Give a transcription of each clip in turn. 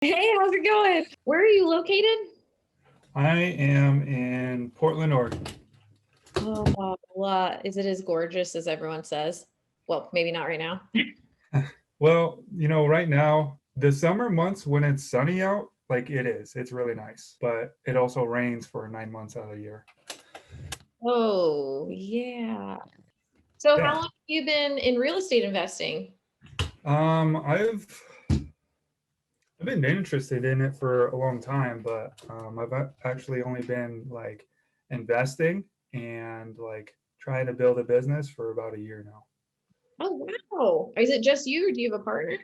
Hey, how's it going? Where are you located? I am in Portland, Oregon. Oh, is it as gorgeous as everyone says? Well, maybe not right now. Well, right now, the summer months when it's sunny out, like it's really nice, but it also rains for 9 months out of the year. Oh, yeah. So how Yeah. long have you been in real estate investing? I've been interested in it for a long time, but I've actually only been like investing and like trying to build a business for about a year now. Oh, wow. Is it just you or do you have a partner?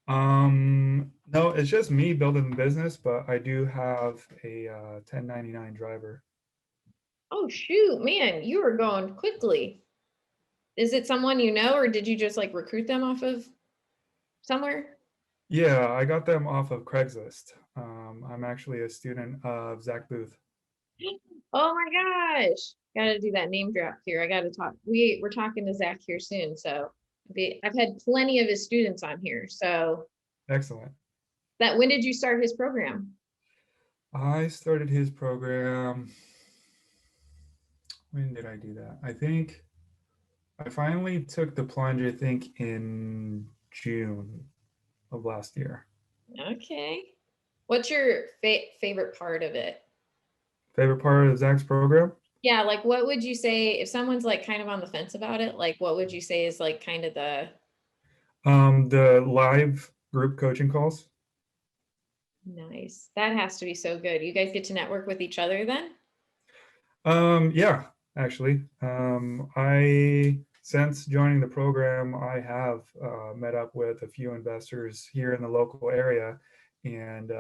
No, it's just me building the business, but I do have a 1099 driver. Oh, shoot, man, you are going quickly. Is it someone you know, or did you just like recruit them off of somewhere? Yeah, I got them off of Craigslist. I'm actually a student of Zack Boothe. Oh my gosh. Gotta do that name drop here. I gotta talk. We're talking to Zach here soon. So I've had plenty of his students on here. So Excellent. that when did you start his program? I started his program. When did I do that? I think I finally took the plunge, I think in June of last year. Okay. What's your favorite part of it? Favorite part of Zach's program? Yeah, like what would you say if someone's like kind of on the fence about it? Like what would you say is like kind of the The live group coaching calls. nice. That has to be so good. You guys get to network with each other then? Yeah, actually. I since joining the program, I have met up with a few investors here in the local area, and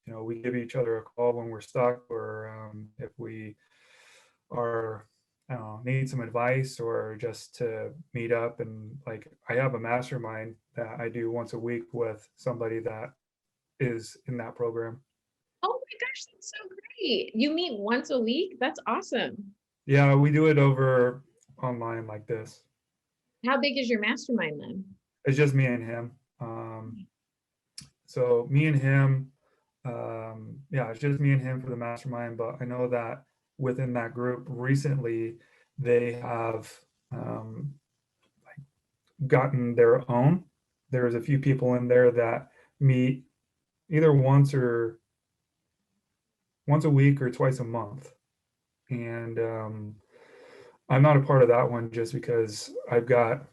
we give each other a call when we're stuck, or if we are, I don't know, need some advice, or just to meet up. And like, I have a mastermind that I do once a week with somebody that is in that program. Oh my gosh, that's so great. You meet once a week? That's awesome. Yeah, we do it over online like this. How big is your mastermind then? It's just me and him. So me and him, yeah, it's just me and him for the mastermind. But I know that within that group recently, they have um, gotten their own. There's a few people in there that meet either once a week or twice a month, and I'm not a part of that one just because I've got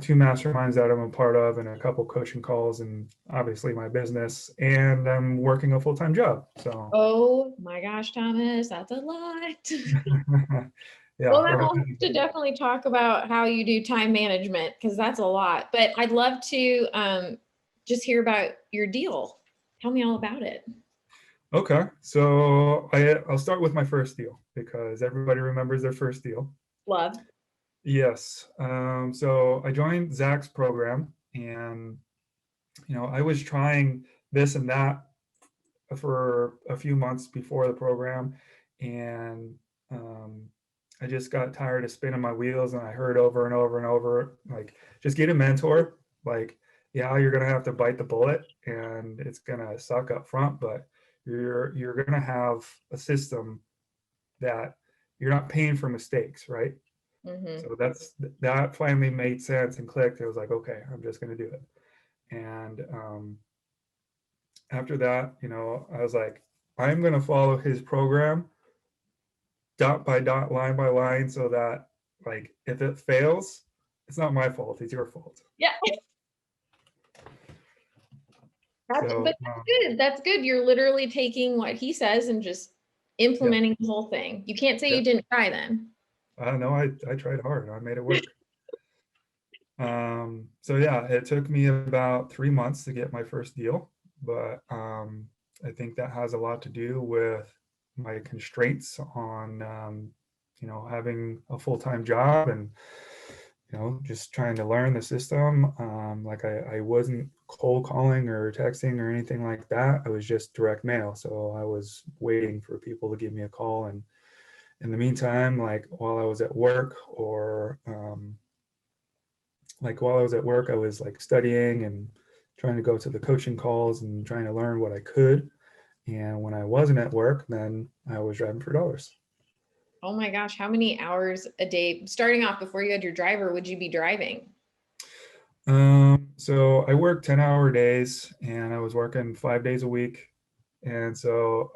two masterminds that I'm a part of and a couple coaching calls and obviously my business, and I'm working a full-time job. So Oh my gosh, Thomas, that's a lot. yeah, Well, then we'll have to definitely talk about how you do time management because that's a lot. But I'd love to just hear about your deal. Tell me all about it. okay. So I'll start with my first deal because everybody remembers their first deal. Love. Yes. So I joined Zach's program, and I was trying this and that for a few months before the program, and um, I just got tired of spinning my wheels, and I heard over and over and over, like, just get a mentor. Like, yeah, you're gonna have to bite the bullet, and it's gonna suck up front, but you're gonna have a system that you're not paying for mistakes, right? Hmm. So that finally made sense and clicked. It was like, okay, I'm just gonna do it. And after that, I was like, I'm going to follow his program dot by dot, line by line, so that, like, if it fails, it's not my fault, it's your fault. Yeah, but So, that's good. That's good. You're literally taking what he says and just yeah, implementing the whole thing. You can't say yeah. you didn't try then. I don't know. I tried hard. I made it work. So yeah, it took me about 3 months to get my first deal, but I think that has a lot to do with my constraints on, having a full-time job, and just trying to learn the system. Like, I wasn't cold calling or texting or anything like that. I was just direct mail. So I was waiting for people to give me a call. And in the meantime, like while I was at work, or I was like studying and trying to go to the coaching calls and trying to learn what I could. And when I wasn't at work, then I was driving for dollars. Oh my gosh, how many hours a day, starting off before you had your driver, would you be driving? So I worked 10-hour days and I was working 5 days a week. And so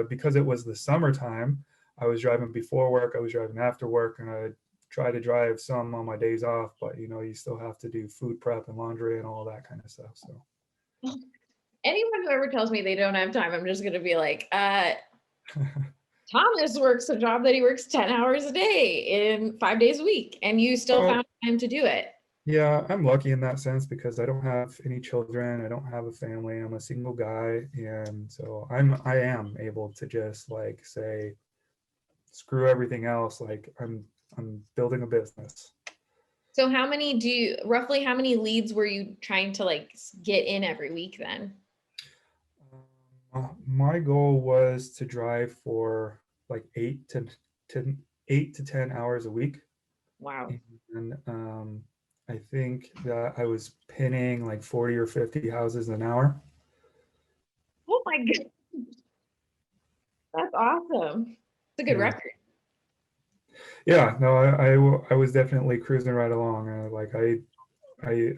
because it was the summertime, I was driving before work, I was driving after work, and I try to drive some on my days off, but you still have to do food prep and laundry and all that kind of stuff. So Anyone who ever tells me they don't have time, I'm just going to be like, Thomas works a job that he works 10 hours a day in 5 days a week, and you still found time to do it. Yeah, I'm lucky in that sense because I don't have any children. I don't have a family. I'm a single guy. And so I am able to just like say, screw everything else. Like I'm building a business. So roughly how many leads were you trying to like get in every week then? My goal was to drive for like 8 to 10 hours a week. Wow. And I think that I was pinning like 40 or 50 houses an hour. Oh my God. That's awesome. It's a good record. Yeah, no, I was definitely cruising right along. Like I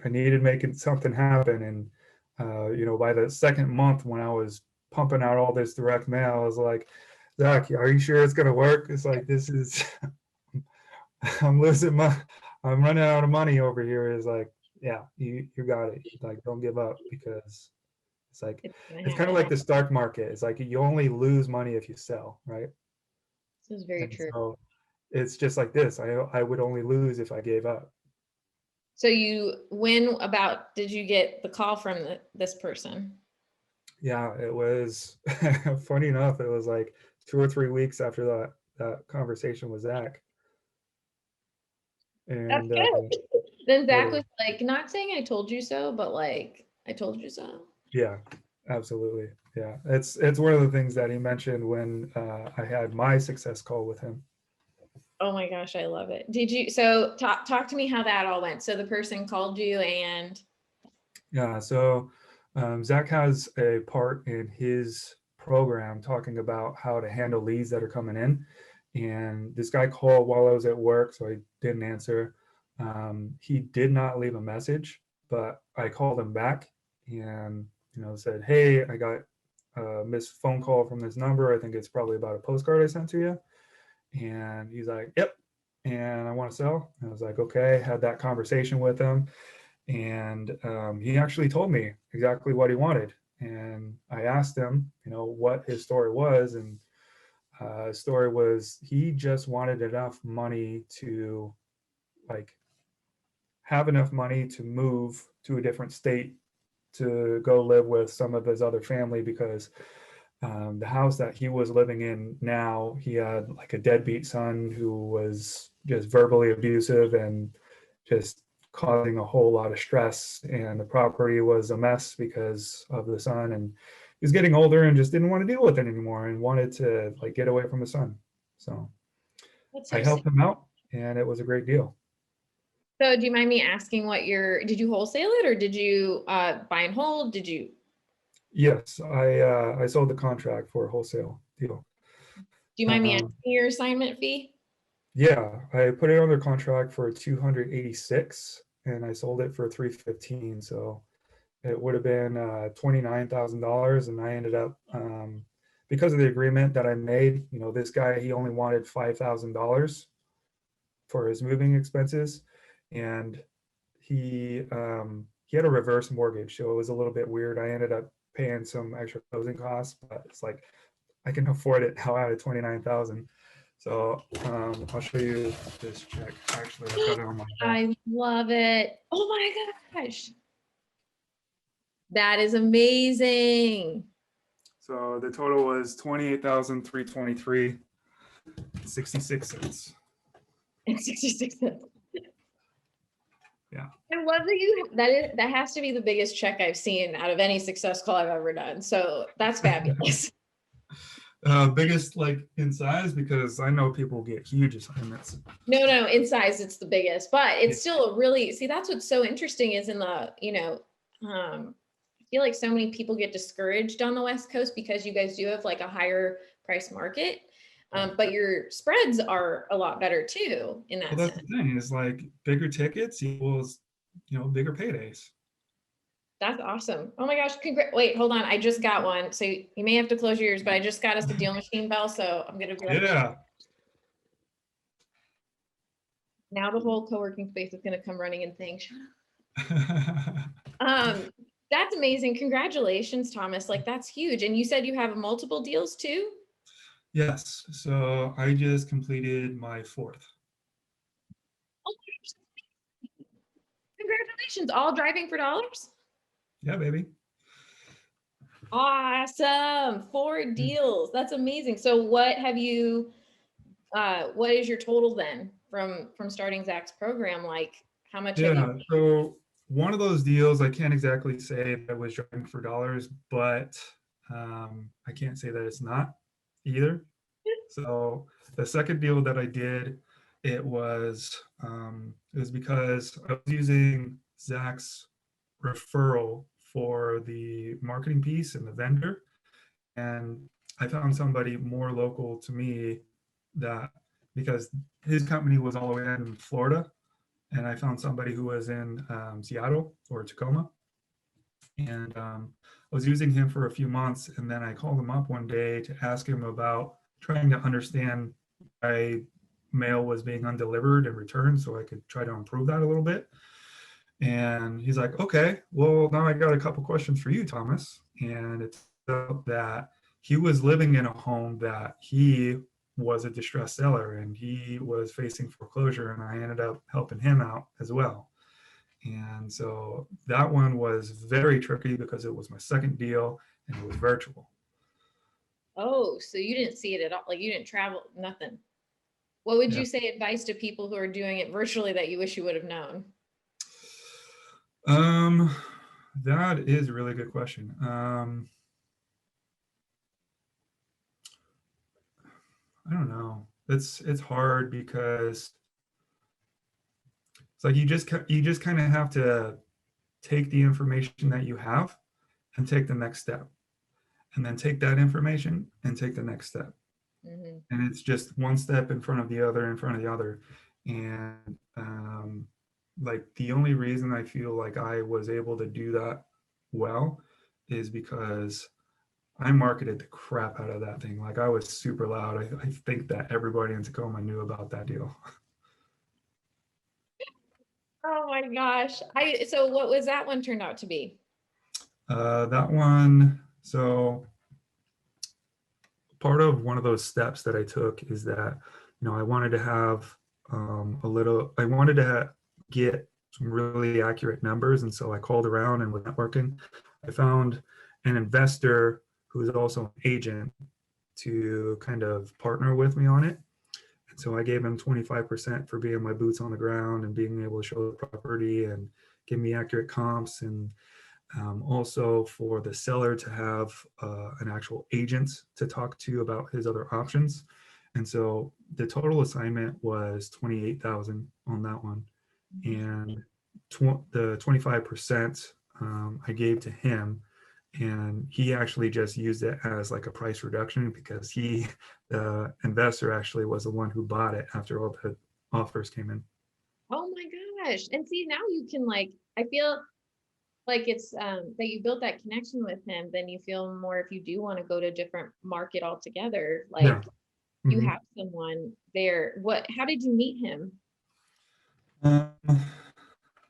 needed making something happen, and by the second month when I was pumping out all this direct mail, I was like, Zack, are you sure it's gonna work? It's like this is I'm running out of money over here. Is like, yeah, you got it. Like, don't give up because it's like it's kind of like the stock market. It's like you only lose money if you sell, right? This is very true. So it's just like this. I would only lose if I gave up. So did you get the call from this person? Yeah, it was funny enough. It was like 2 or 3 weeks after that conversation with Zack. That's And good. Then Zack was like, not saying I told you so, but like, I told you so. Yeah, absolutely. Yeah, it's one of the things that he mentioned when I had my success call with him. Oh my gosh, I love it. Talk to me how that all went. So the person called you and. Yeah, so Zack has a part in his program talking about how to handle leads that are coming in. And this guy called while I was at work, so I didn't answer. He did not leave a message, but I called him back and said, hey, I got a missed phone call from this number. I think it's probably about a postcard I sent to you. And he's like, yep. And I want to sell. And I was like, okay. Had that conversation with him. And he actually told me exactly what he wanted. And I asked him, what his story was. And his story was he just wanted enough money to like have enough money to move to a different state to go live with some of his other family because the house that he was living in now, he had like a deadbeat son who was just verbally abusive and just causing a whole lot of stress. And the property was a mess because of the son. And he was getting older and just didn't want to deal with it anymore and wanted to like get away from his son. So I helped him out and it was a great deal. So do you mind me asking did you wholesale it or did you buy and hold? Did you? Yes, I sold the contract for a wholesale deal. Do you mind me asking your assignment fee? Yeah, I put it under contract for 286 and I sold it for 315. So it would have been $29,000. And I ended up, because of the agreement that I made, this guy, he only wanted $5,000 for his moving expenses. And he had a reverse mortgage. So it was a little bit weird. I ended up paying some extra closing costs, but it's like, I can afford it now out of 29,000. So I'll show you this check. Actually, I've got it on my back. I love it. Oh my gosh. That is amazing. So the total was 28,323 66 cents. And 66 cents. Yeah. I love that has to be the biggest check I've seen out of any success call I've ever done. So that's fabulous. Biggest like in size, because I know people get huge assignments. No, in size it's the biggest, but it's still that's what's so interesting is in the feel like so many people get discouraged on the West Coast because you guys do have like a higher price market. But your spreads are a lot better too in that Well, that's sense. the thing is like bigger tickets equals, bigger paydays. That's awesome. Oh my gosh. Wait, hold on. I just got one. So you may have to close your ears, but I just got us the DealMachine bell. So I'm going to be like, Yeah. now the whole co-working space is going to come running and saying, shut up. That's amazing. Congratulations, Thomas. Like that's huge. And you said you have multiple deals too? Yes. So I just completed my fourth. Oh, congratulations. All driving for dollars? Yeah, baby. Awesome. 4 deals. That's amazing. So what have you, what is your total then from starting Zach's program? Like how much have you? Yeah. So one of those deals, I can't exactly say that I was driving for dollars, but I can't say that it's not either. So the second deal that I did, it was because I was using Zach's referral for the marketing piece and the vendor, and I found somebody more local to me that because his company was all the way in Florida, and I found somebody who was in Seattle or Tacoma, and I was using him for a few months, and then I called him up one day to ask him about trying to understand why mail was being undelivered and returned, so I could try to improve that a little bit. And he's like, okay, well, now I got a couple questions for you, Thomas. And it's that he was living in a home that he was a distressed seller and he was facing foreclosure, and I ended up helping him out as well. And so that one was very tricky because it was my second deal and it was virtual. Oh, so you didn't see it at all. Like you didn't travel, nothing. What would Yeah. you say advice to people who are doing it virtually that you wish you would have known? That is a really good question. I don't know. It's hard because it's like you just kind of have to take the information that you have and take the next step, and then take that information and take the next step. Mm-hmm. And it's just one step in front of the other, in front of the other. And like the only reason I feel like I was able to do that well is because I marketed the crap out of that thing. Like I was super loud. I think that everybody in Tacoma knew about that deal. Oh my gosh. So what was that one turned out to be? That one, so part of one of those steps that I took is that, I wanted to have I wanted to get some really accurate numbers. And so I called around and with networking, I found an investor who is also an agent to kind of partner with me on it. And so I gave him 25% for being my boots on the ground and being able to show the property and give me accurate comps, and also for the seller to have an actual agent to talk to about his other options. And so the total assignment was 28,000 on that one, and the 25% I gave to him, and he actually just used it as like a price reduction because the investor actually was the one who bought it after all the offers came in. Oh my gosh. And see, now you can like, I feel like it's that you built that connection with him, then you feel more if you do want to go to a different market altogether, like Yeah. you Mhm. have someone there. How did you meet him? Um,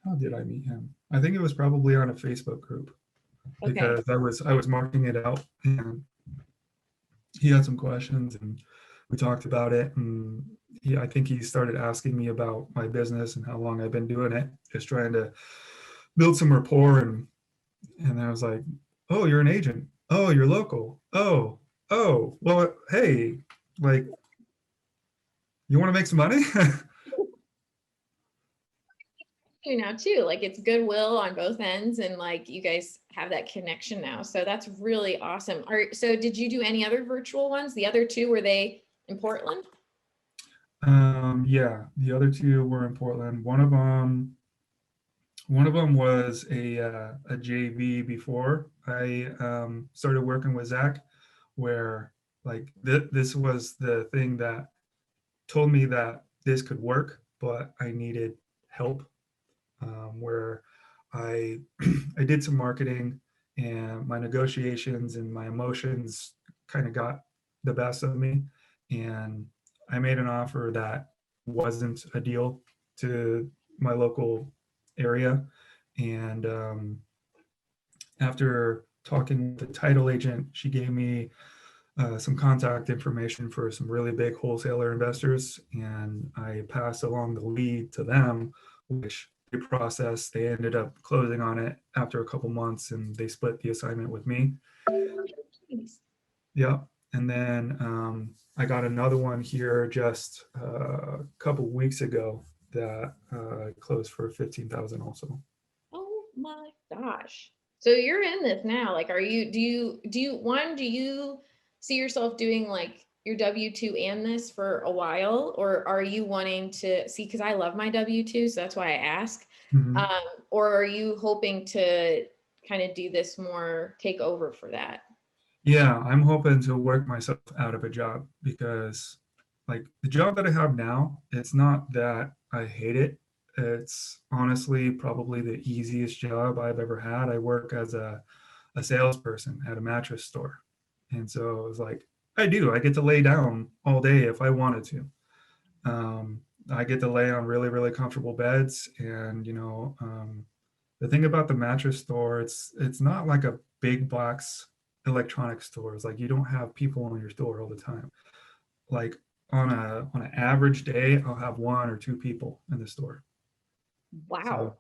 how did I meet him? I think it was probably on a Facebook group Okay. because I was marking it out, and he had some questions and we talked about it, and I think he started asking me about my business and how long I've been doing it, just trying to build some rapport. And I was like, oh, you're an agent. Oh, you're local. Oh, well, hey, like, you want to make some money? You now too, like it's goodwill on both ends, and like you guys have that connection now. So that's really awesome. So did you do any other virtual ones? The other two, were they in Portland? Yeah, the other two were in Portland. One of them One of them was a JV before I started working with Zack, where like this was the thing that told me that this could work, but I needed help. Where I I did some marketing, and my negotiations and my emotions kind of got the best of me, and I made an offer that wasn't a deal to my local area, and after talking with the title agent, she gave me some contact information for some really big wholesaler investors, and I passed along the lead to them, which they processed. They ended up closing on it after a couple months, and they split the assignment with me. Nice. Yeah, and then I got another one here just a couple weeks ago that closed for 15,000 also. Oh my gosh. So you're in this now. Like, do you see yourself doing like your W-2 and this for a while? Or are you wanting to see, because I love my W-2, so that's why I ask. Mhm. Or are you hoping to kind of do this more, take over for that? Yeah, I'm hoping to work myself out of a job because, like, the job that I have now, it's not that I hate it. It's honestly probably the easiest job I've ever had. I work as a salesperson at a mattress store. And so it was like, I get to lay down all day if I wanted to. I get to lay on really, really comfortable beds. And, the thing about the mattress store, it's not like a big box electronic store. It's like you don't have people in your store all the time. Like on an average day, I'll have one or two people in the store. So Wow.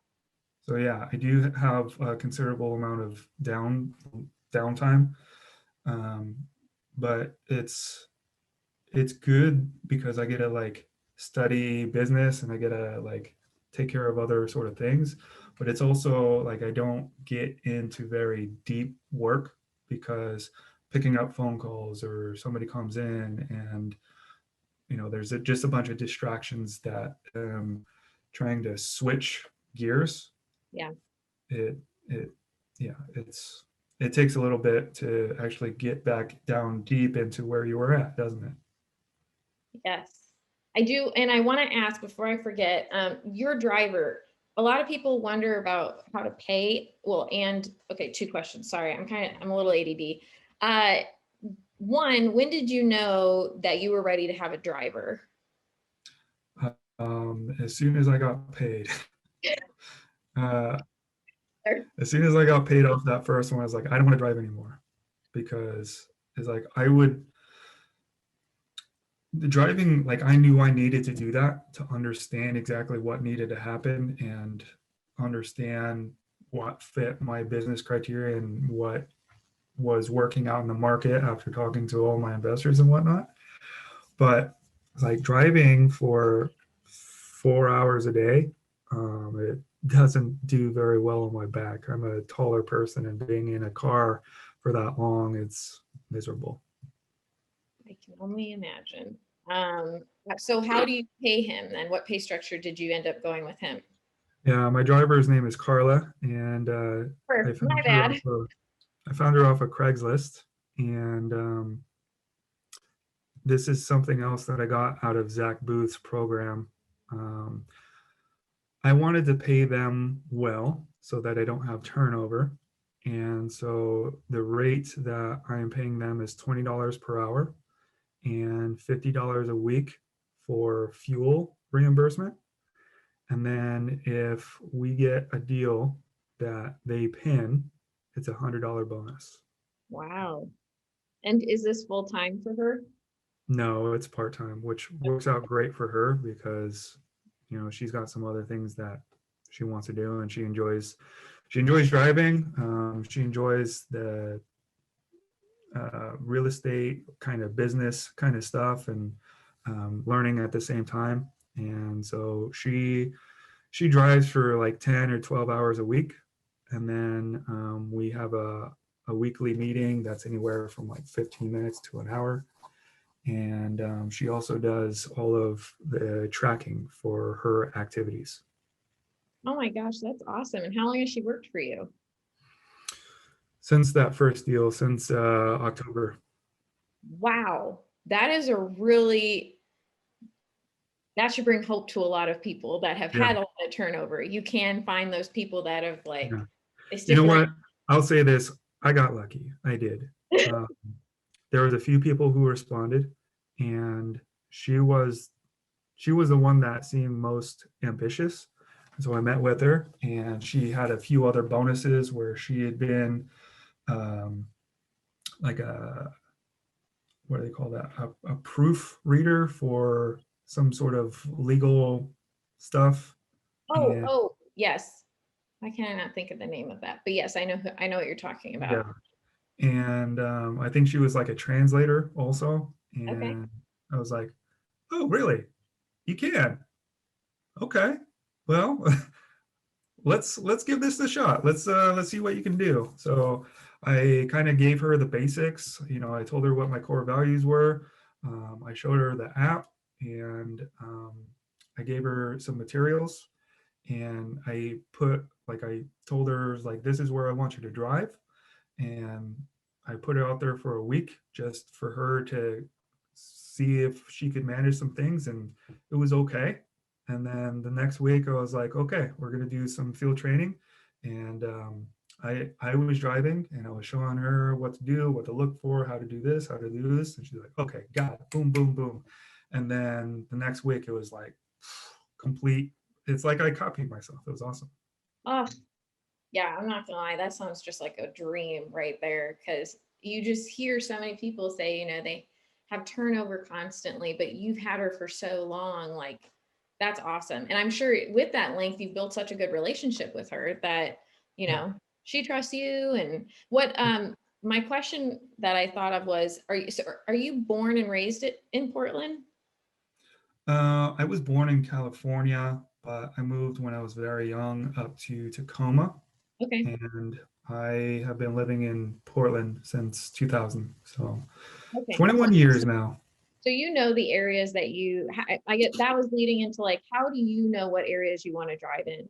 so yeah, I do have a considerable amount of downtime, um, but it's good because I get to like study business and I get to like take care of other sort of things. But it's also like I don't get into very deep work because picking up phone calls or somebody comes in and there's just a bunch of distractions that trying to switch gears. Yeah. It it yeah, it takes a little bit to actually get back down deep into where you were at, doesn't it? Yes, I do. And I want to ask before I forget, your driver, a lot of people wonder about how to pay. Well, and okay, two questions. Sorry, I'm a little ADD. Uh, one, when did you know that you were ready to have a driver? As soon as I got paid, uh, as soon as I got paid off that first one, I was like, I don't want to drive anymore because it's like the driving, like I knew I needed to do that to understand exactly what needed to happen and understand what fit my business criteria and what was working out in the market after talking to all my investors and whatnot. But like driving for 4 hours a day, it doesn't do very well on my back. I'm a taller person, and being in a car for that long, it's miserable. I can only imagine. Um, so how do you pay him then? What pay structure did you end up going with him? Yeah, my driver's name is Carla, and I My found her bad. off of I found her off of Craigslist, and this is something else that I got out of Zach Booth's program. Um, I wanted to pay them well so that I don't have turnover. And so the rate that I am paying them is $20 per hour and $50 a week for fuel reimbursement. And then if we get a deal that they pin, it's $100 bonus. Wow. And is this full time for her? No, it's part time, which works out great for her because she's got some other things that she wants to do, and she enjoys driving. She enjoys the real estate kind of business kind of stuff and learning at the same time. And so she drives for like 10 or 12 hours a week, and then we have a weekly meeting that's anywhere from like 15 minutes to an hour. And she also does all of the tracking for her activities. Oh my gosh, that's awesome. And how long has she worked for you? Since that first deal, since October. Wow. That is a really, that should bring hope to a lot of people that have Yeah, had a lot of turnover. You can find those people that have like, yeah. they You stick know around. what? I'll say this. I got lucky. I did. Um, there was a few people who responded, and she was she was the one that seemed most ambitious. So I met with her, and she had a few other bonuses where she had been um, like a, what do they call that? A proof reader for some sort of legal stuff. Oh, And oh, yes. I cannot think of the name of that, but yes, I know what you're talking yeah, about. and I think she was like a translator also. Okay. And I was like, oh, really? You can? Okay. Well, let's give this a shot. Let's see what you can do. So I kind of gave her the basics. I told her what my core values were. I showed her the app, and I gave her some materials, and I told her like, this is where I want you to drive, and I put it out there for a week just for her to see if she could manage some things, and it was okay. And then the next week, I was like, okay, we're gonna do some field training, and I was driving and I was showing her what to do, what to look for, how to do this, how to do this, and she's like, okay, got it, boom, boom, boom. And then the next week, it was like complete. It's like I copied myself. It was awesome. Oh, yeah, I'm not gonna lie, that sounds just like a dream right there. Cause you just hear so many people say, they have turnover constantly, but you've had her for so long, like that's awesome. And I'm sure with that length, you've built such a good relationship with her that, Yeah. she trusts you. And what my question that I thought of was, are you born and raised in Portland? I was born in California, but I moved when I was very young up to Tacoma, Okay. and I have been living in Portland since 2000. So Okay. 21 years now. So you know the areas that I get that was leading into like, how do you know what areas you want to drive in?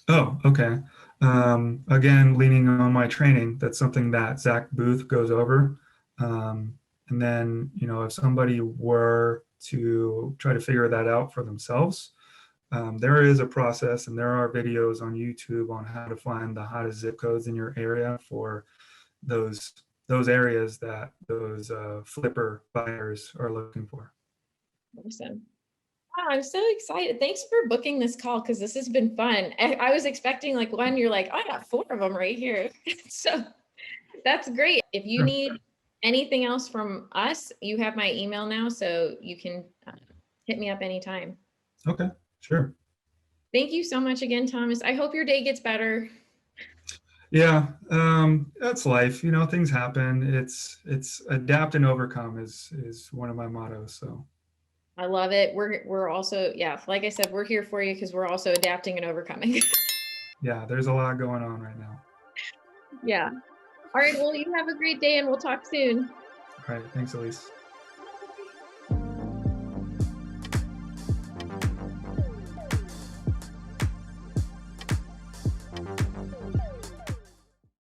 Oh, okay. Again, leaning on my training, that's something that Zack Boothe goes over. And then, if somebody were to try to figure that out for themselves, there is a process, and there are videos on YouTube on how to find the hottest zip codes in your area for those those areas that those flipper buyers are looking for. Awesome. Wow, I'm so excited. Thanks for booking this call because this has been fun. I was expecting like one, you're like, "Oh, I got four of them right here." So that's great. If you Sure. need anything else from us, you have my email now, so you can hit me up anytime. Okay, sure. Thank you so much again, Thomas. I hope your day gets better. Yeah, that's life. Things happen. It's adapt and overcome is one of my mottos. So I love it. We're also, yeah, like I said, we're here for you because we're also adapting and overcoming. yeah, there's a lot going on right now. Yeah. All right. Well, you have a great day and we'll talk soon. All right, thanks, Elise.